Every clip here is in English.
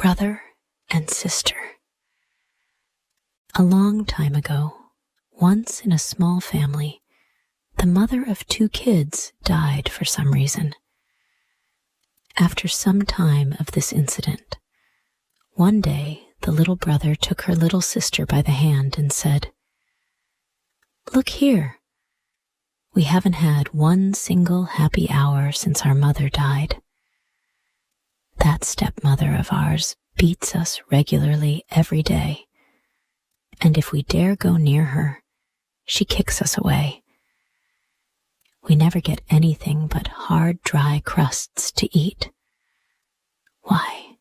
Brother and Sister. A long time ago, once in a small family, the mother of 2 kids died for some reason. After some time of this incident, one day the little brother took her little sister by the hand and said, "Look here. We haven't had one single happy hour since our mother died. That stepmother of ours beats us regularly every day, and if we dare go near her, she kicks us away. We never get anything but hard, dry crusts to eat. Why,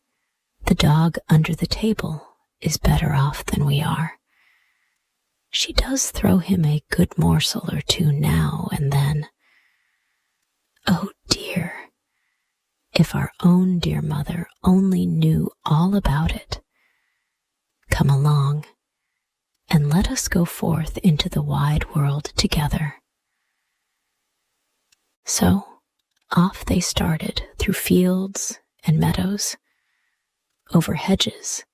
the dog under the table is better off than we are. She does throw him a good morsel or 2 now and then. Oh dear, if our own dear mother only knew all about it. Come along, and let us go forth into the wide world together." So off they started through fields and meadows, over hedges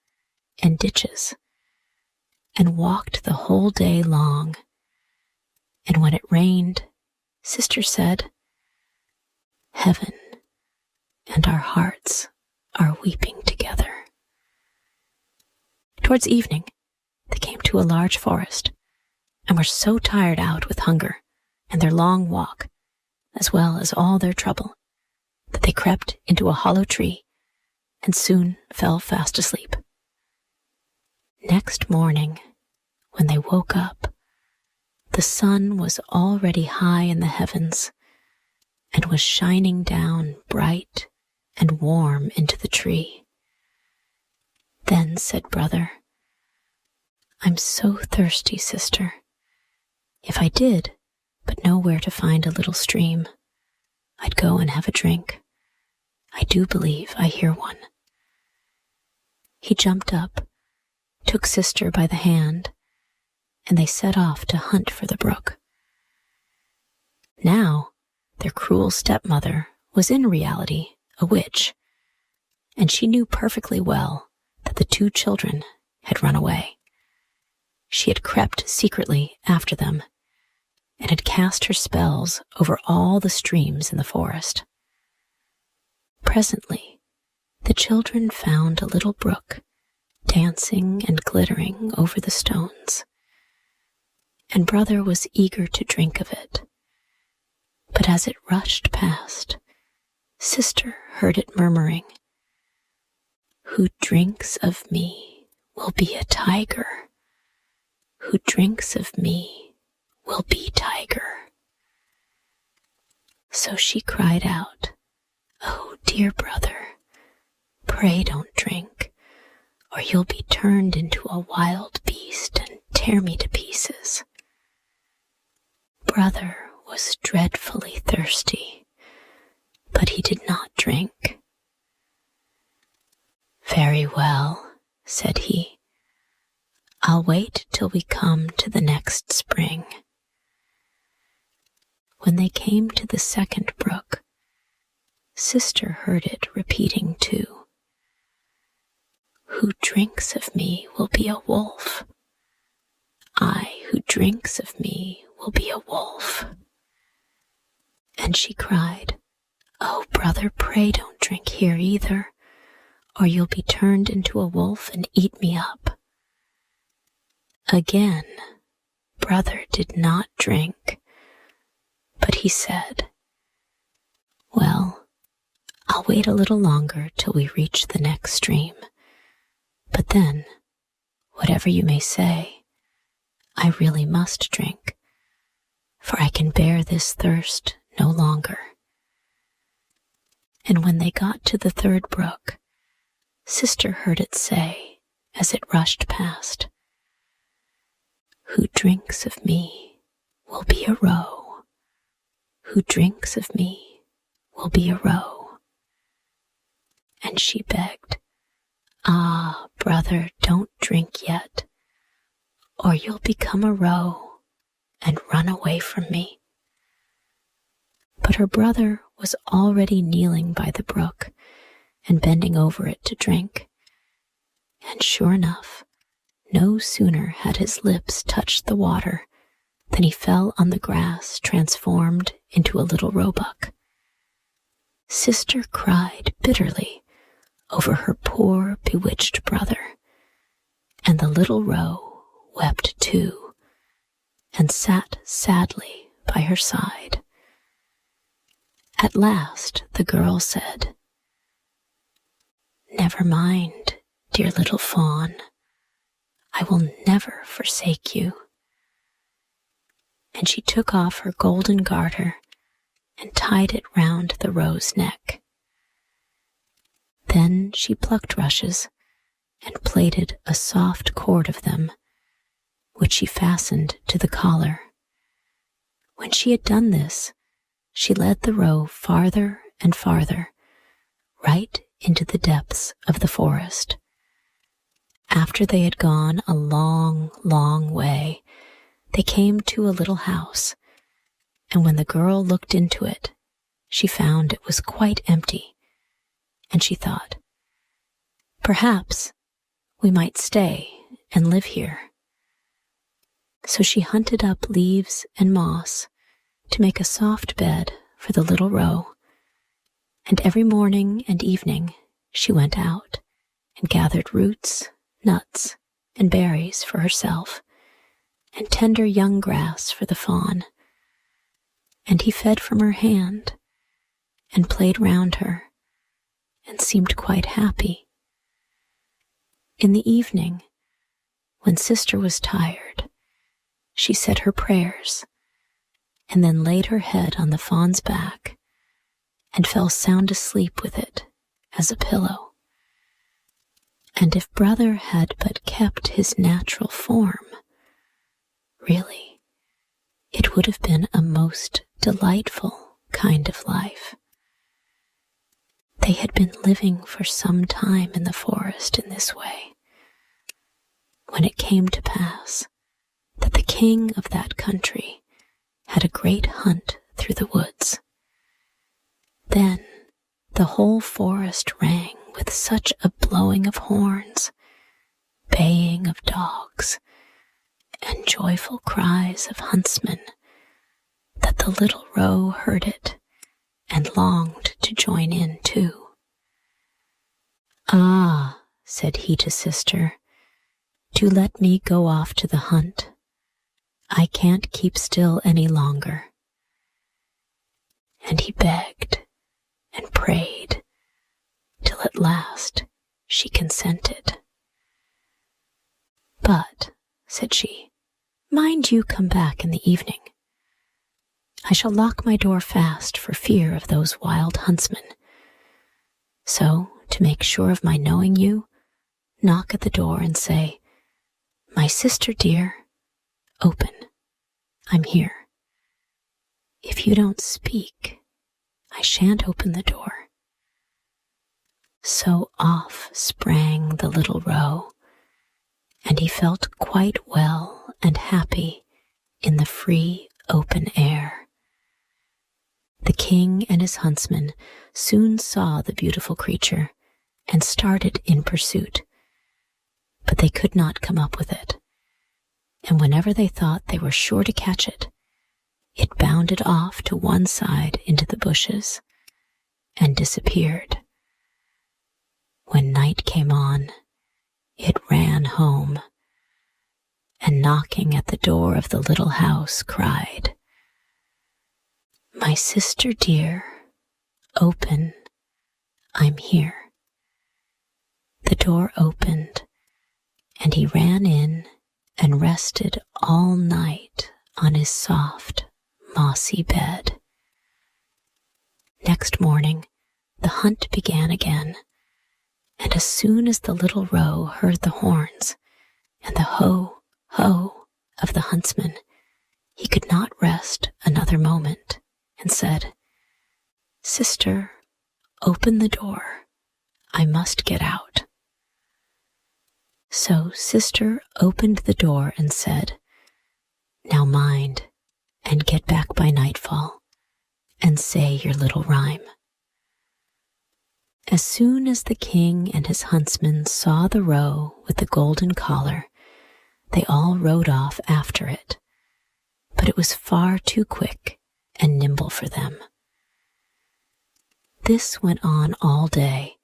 and ditches, and walked the whole day long. And when it rained, Sister said, "Heaven and our hearts are weeping together." Towards evening, they came to a large forest, and were so tired out with hunger and their long walk, as well as all their trouble, that they crept into a hollow tree and soon fell fast asleep. Next morning, when they woke up, the sun was already high in the heavens and was shining down bright and warm into the tree. Then said Brother, "I'm so thirsty, Sister. If I did but know where to find a little stream, I'd go and have a drink. I do believe I hear one." He jumped up, took Sister by the hand, and they set off to hunt for the brook. Now, their cruel stepmother was in reality a witch, and she knew perfectly well that the 2 children had run away. She had crept secretly after them and had cast her spells over all the streams in the forest. Presently, the children found a little brook dancing and glittering over the stones, and Brother was eager to drink of it. But as it rushed past, Sister heard it murmuring, "Who drinks of me will be a tiger. Who drinks of me will be tiger." So she cried out, "Oh, dear brother, pray don't drink, or you'll be turned into a wild beast and tear me to pieces." Brother was dreadfully thirsty, but he did not drink. "Very well," said he. "I'll wait till we come to the next spring." When they came to the second brook, Sister heard it repeating too, "Who drinks of me will be a wolf. I who drinks of me will be a wolf." And she cried, "Oh, brother, pray don't drink here either, or you'll be turned into a wolf and eat me up." Again, Brother did not drink, but he said, "Well, I'll wait a little longer till we reach the next stream, but then, whatever you may say, I really must drink, for I can bear this thirst no longer." And when they got to the 3rd brook, Sister heard it say, as it rushed past, "Who drinks of me will be a roe. Who drinks of me will be a roe." And she begged, "Ah, brother, don't drink yet, or you'll become a roe and run away from me." But her brother was already kneeling by the brook and bending over it to drink, And sure enough, no sooner had his lips touched the water than he fell on the grass, transformed into a little roebuck. Sister cried bitterly over her poor bewitched brother, and the little roe wept too, and sat sadly by her side. At last the girl said, "Never mind, dear little fawn, I will never forsake you." And she took off her golden garter and tied it round the roe's neck. Then she plucked rushes and plaited a soft cord of them, which she fastened to the collar. When she had done this, she led the roe farther and farther, right into the depths of the forest. After they had gone a long, long way, they came to a little house, and when the girl looked into it, she found it was quite empty, and she thought, "Perhaps we might stay and live here." So she hunted up leaves and moss to make a soft bed for the little roe, and every morning and evening she went out and gathered roots, nuts, and berries for herself, and tender young grass for the fawn. And he fed from her hand, and played round her, and seemed quite happy. In the evening, when Sister was tired, she said her prayers, and then laid her head on the fawn's back, and fell sound asleep with it as a pillow. And if brother had but kept his natural form, really, it would have been a most delightful kind of life. They had been living for some time in the forest in this way, when it came to pass that the king of that country had a great hunt through the woods. Then the whole forest rang with such a blowing of horns, baying of dogs, and joyful cries of huntsmen, that the little roe heard it and longed to join in too. "Ah," said he to Sister, "do let me go off to the hunt. I can't keep still any longer." And he begged and prayed till at last she consented. "But," said she, "mind you come back in the evening. I shall lock my door fast for fear of those wild huntsmen. So, to make sure of my knowing you, knock at the door and say, 'My sister dear, open. I'm here.' If you don't speak, I shan't open the door." So off sprang the little roe, and he felt quite well and happy in the free open air. The king and his huntsmen soon saw the beautiful creature and started in pursuit, but they could not come up with it, and whenever they thought they were sure to catch it, it bounded off to one side into the bushes and disappeared. When night came on, it ran home, and knocking at the door of the little house cried, "My sister dear, open, I'm here." The door opened, and he ran in and rested all night on his soft, mossy bed. Next morning, the hunt began again, and as soon as the little roe heard the horns and the ho, ho of the huntsman, he could not rest another moment, and said, "Sister, open the door. I must get out." So Sister opened the door and said, "Now mind, and get back by nightfall, and say your little rhyme." As soon as the king and his huntsmen saw the roe with the golden collar, they all rode off after it, but it was far too quick and nimble for them. This went on all day,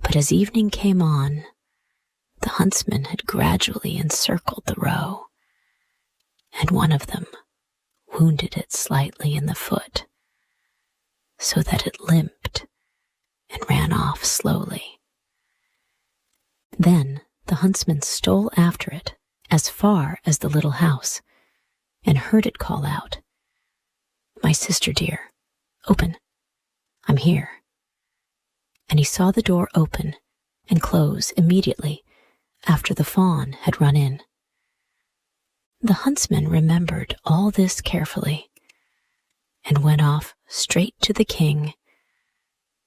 but as evening came on, the huntsmen had gradually encircled the roe, and one of them wounded it slightly in the foot, so that it limped and ran off slowly. Then the huntsman stole after it as far as the little house and heard it call out, "My sister dear, open, I'm here." And he saw the door open and close immediately after the fawn had run in. The huntsman remembered all this carefully and went off straight to the king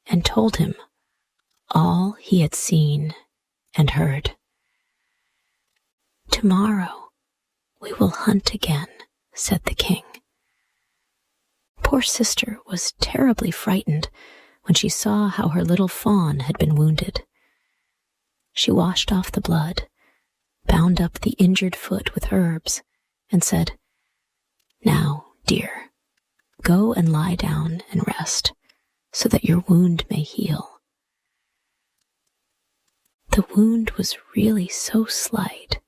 and told him all he had seen and heard. "Tomorrow we will hunt again," said the king. Poor sister was terribly frightened when she saw how her little fawn had been wounded. She washed off the blood, bound up the injured foot with herbs, and said, "Now, dear, go and lie down and rest, so that your wound may heal." The wound was really so slight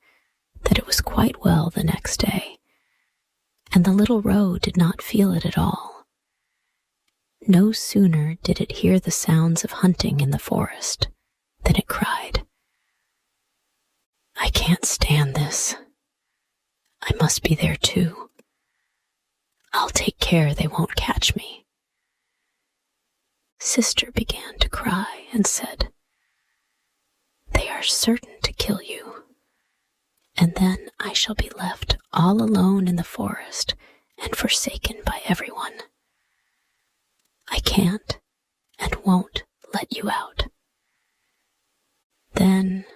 that it was quite well the next day, and the little roe did not feel it at all. No sooner did it hear the sounds of hunting in the forest than it cried, "I can't stand this. I must be there too. I'll take care they won't catch me." Sister began to cry and said, "They are certain to kill you, and then I shall be left all alone in the forest and forsaken by everyone. I can't and won't let you out. Then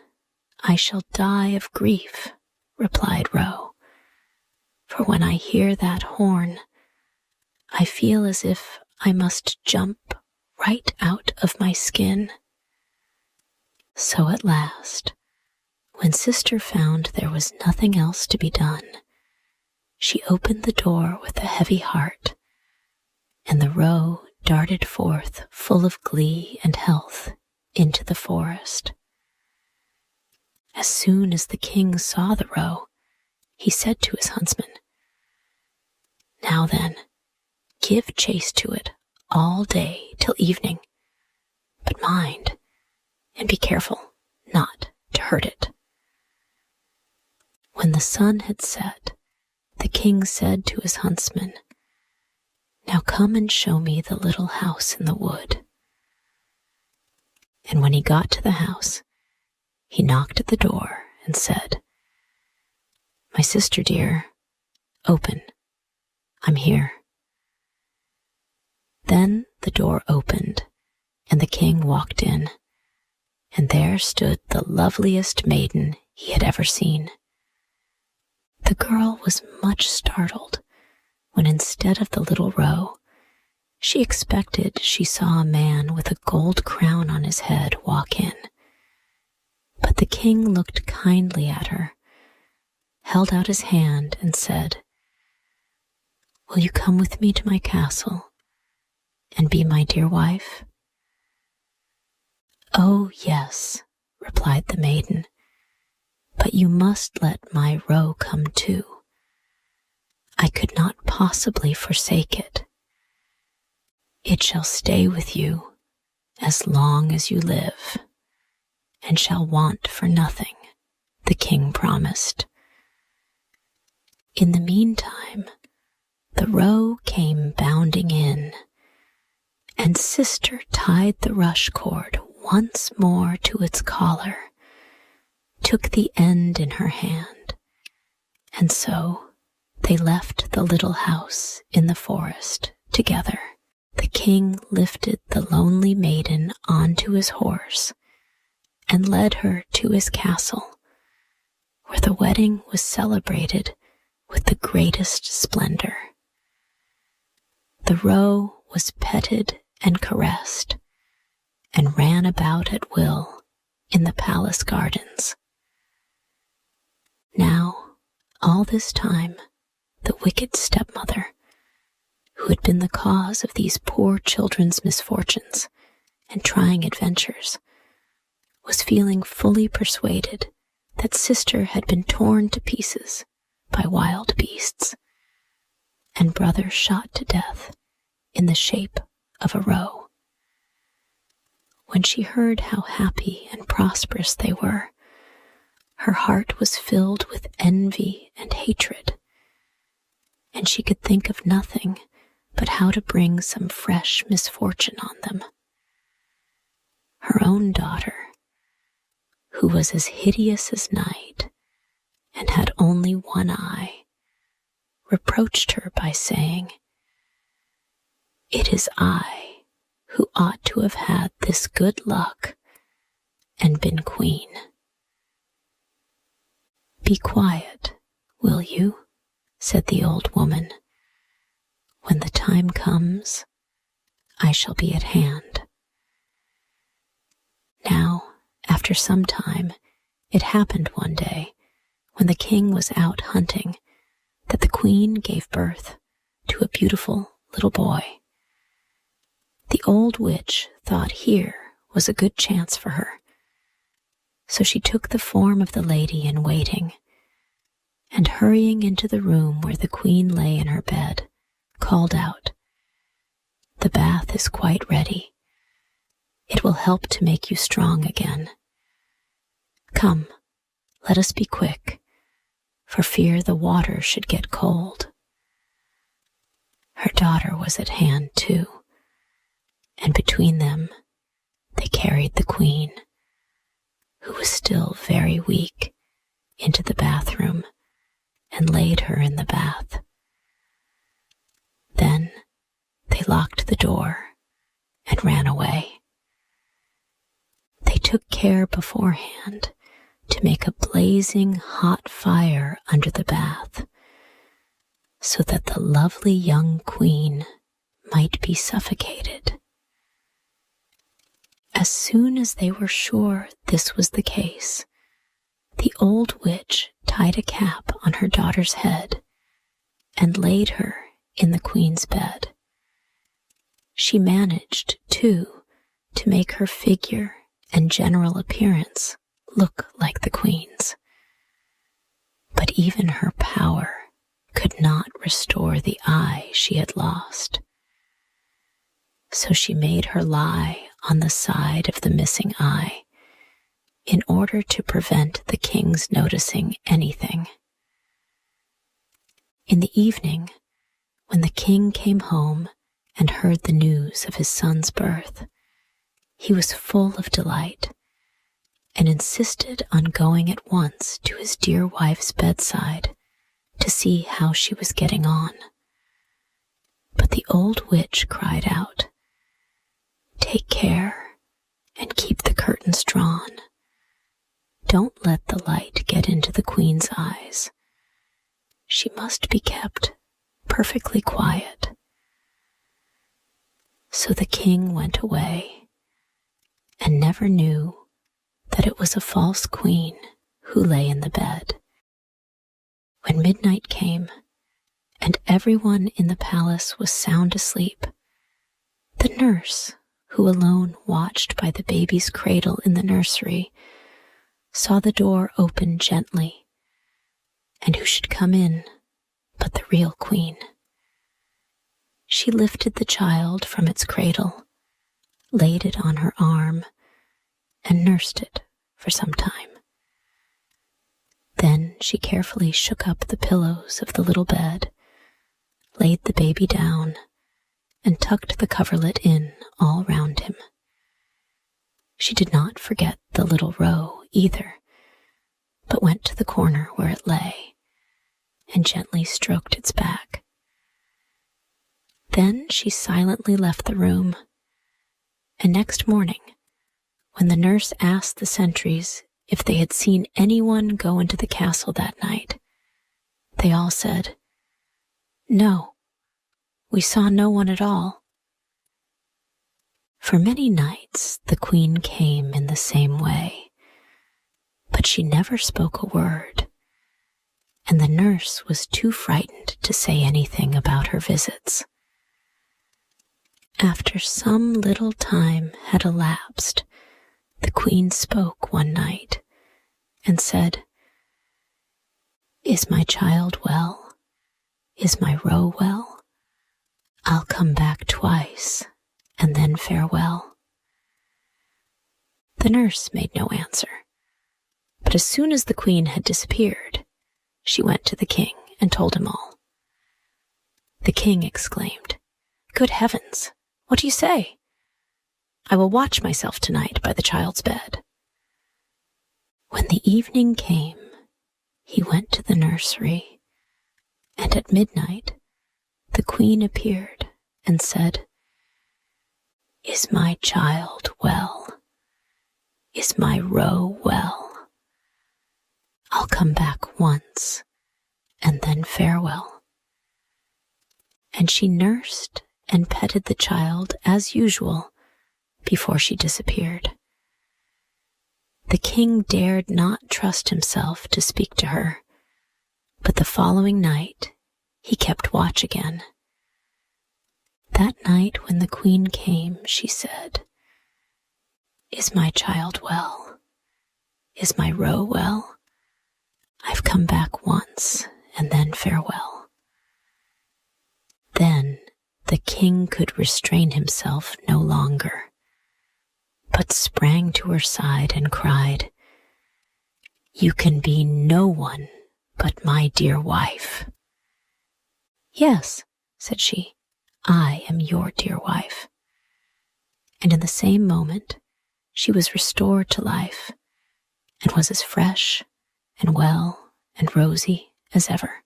I shall die of grief," replied Roe, "for when I hear that horn, I feel as if I must jump right out of my skin." So at last, when sister found there was nothing else to be done, she opened the door with a heavy heart, and the roe darted forth full of glee and health into the forest. As soon as the king saw the roe, he said to his huntsman, "Now then, give chase to it all day till evening, but mind and be careful not to hurt it." When the sun had set, the king said to his huntsman, "Now come and show me the little house in the wood." And when he got to the house, he knocked at the door and said, "My sister dear, open, I'm here." Then the door opened, and the king walked in, and there stood the loveliest maiden he had ever seen. The girl was much startled when instead of the little roe, she expected she saw a man with a gold crown on his head walk in. But the king looked kindly at her, held out his hand, and said, "Will you come with me to my castle and be my dear wife?" "Oh, yes," replied the maiden, "but you must let my roe come too. I could not possibly forsake it. It shall stay with you as long as you live, and shall want for nothing," the king promised. In the meantime, the roe came bounding in, and sister tied the rush cord once more to its collar, took the end in her hand, and so they left the little house in the forest together. The king lifted the lonely maiden onto his horse and led her to his castle, where the wedding was celebrated with the greatest splendor. The roe was petted and caressed, and ran about at will in the palace gardens. Now, all this time, the wicked stepmother, who had been the cause of these poor children's misfortunes and trying adventures, was feeling fully persuaded that sister had been torn to pieces by wild beasts, and brother shot to death in the shape of a roe. When she heard how happy and prosperous they were, her heart was filled with envy and hatred, and she could think of nothing but how to bring some fresh misfortune on them. Her own daughter, who was as hideous as night and had only one eye, reproached her by saying, "It is I who ought to have had this good luck and been queen." "Be quiet, will you?" said the old woman. "When the time comes, I shall be at hand." Now, after some time, it happened one day, when the king was out hunting, that the queen gave birth to a beautiful little boy. The old witch thought here was a good chance for her, so she took the form of the lady in waiting, and hurrying into the room where the queen lay in her bed, called out, "The bath is quite ready. It will help to make you strong again. Come, let us be quick, for fear the water should get cold." Her daughter was at hand too, and between them they carried the queen, who was still very weak, into the bathroom and laid her in the bath. Then they locked the door and ran away. They took care beforehand to make a blazing hot fire under the bath, so that the lovely young queen might be suffocated. As soon as they were sure this was the case, the old witch tied a cap on her daughter's head and laid her in the queen's bed. She managed, too, to make her figure and general appearance look like the queen's. But even her power could not restore the eye she had lost. So she made her lie on the side of the missing eye, in order to prevent the king's noticing anything. In the evening, when the king came home and heard the news of his son's birth, he was full of delight and insisted on going at once to his dear wife's bedside to see how she was getting on. But the old witch cried out, "Take care and keep the curtains drawn. Don't let the light get into the queen's eyes. She must be kept perfectly quiet." So the king went away and never knew that it was a false queen who lay in the bed. When midnight came and everyone in the palace was sound asleep, the nurse, who alone watched by the baby's cradle in the nursery, saw the door open gently, and who should come in but the real queen. She lifted the child from its cradle, laid it on her arm, and nursed it for some time. Then she carefully shook up the pillows of the little bed, laid the baby down, and tucked the coverlet in all round him. She did not forget the little roe either, but went to the corner where it lay and gently stroked its back. Then she silently left the room, and next morning, when the nurse asked the sentries if they had seen anyone go into the castle that night, they all said, "No, we saw no one at all." For many nights the queen came in the same way, but she never spoke a word, and the nurse was too frightened to say anything about her visits. After some little time had elapsed, the queen spoke one night and said, "Is my child well? Is my roe well? I'll come back twice, and then farewell." The nurse made no answer, but as soon as the queen had disappeared, she went to the king and told him all. The king exclaimed, "Good heavens, what do you say? I will watch myself tonight by the child's bed." When the evening came, he went to the nursery, and at midnight the queen appeared and said, "Is my child well? Is my roe well? I'll come back once, and then farewell." And she nursed and petted the child as usual before she disappeared. The king dared not trust himself to speak to her, but the following night he kept watch again. That night when the queen came, she said, "Is my child well? Is my roe well? I've come back once, and then farewell." Then the king could restrain himself no longer, but sprang to her side and cried, "You can be no one but my dear wife." "Yes," said she, "I am your dear wife." And in the same moment, she was restored to life and was as fresh and well and rosy as ever.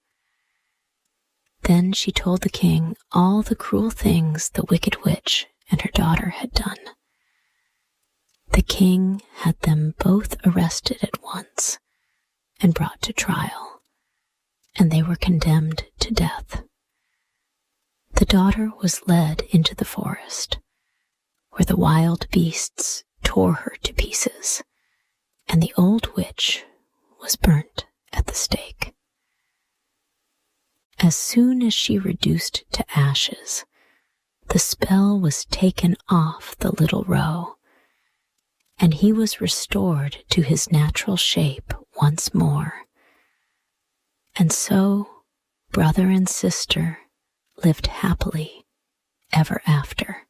Then she told the king all the cruel things the wicked witch and her daughter had done. The king had them both arrested at once and brought to trial, and they were condemned to death. The daughter was led into the forest, where the wild beasts tore her to pieces, and the old witch was burnt at the stake. As soon as she reduced to ashes, the spell was taken off the little roe, and he was restored to his natural shape once more. And so brother and sister lived happily ever after.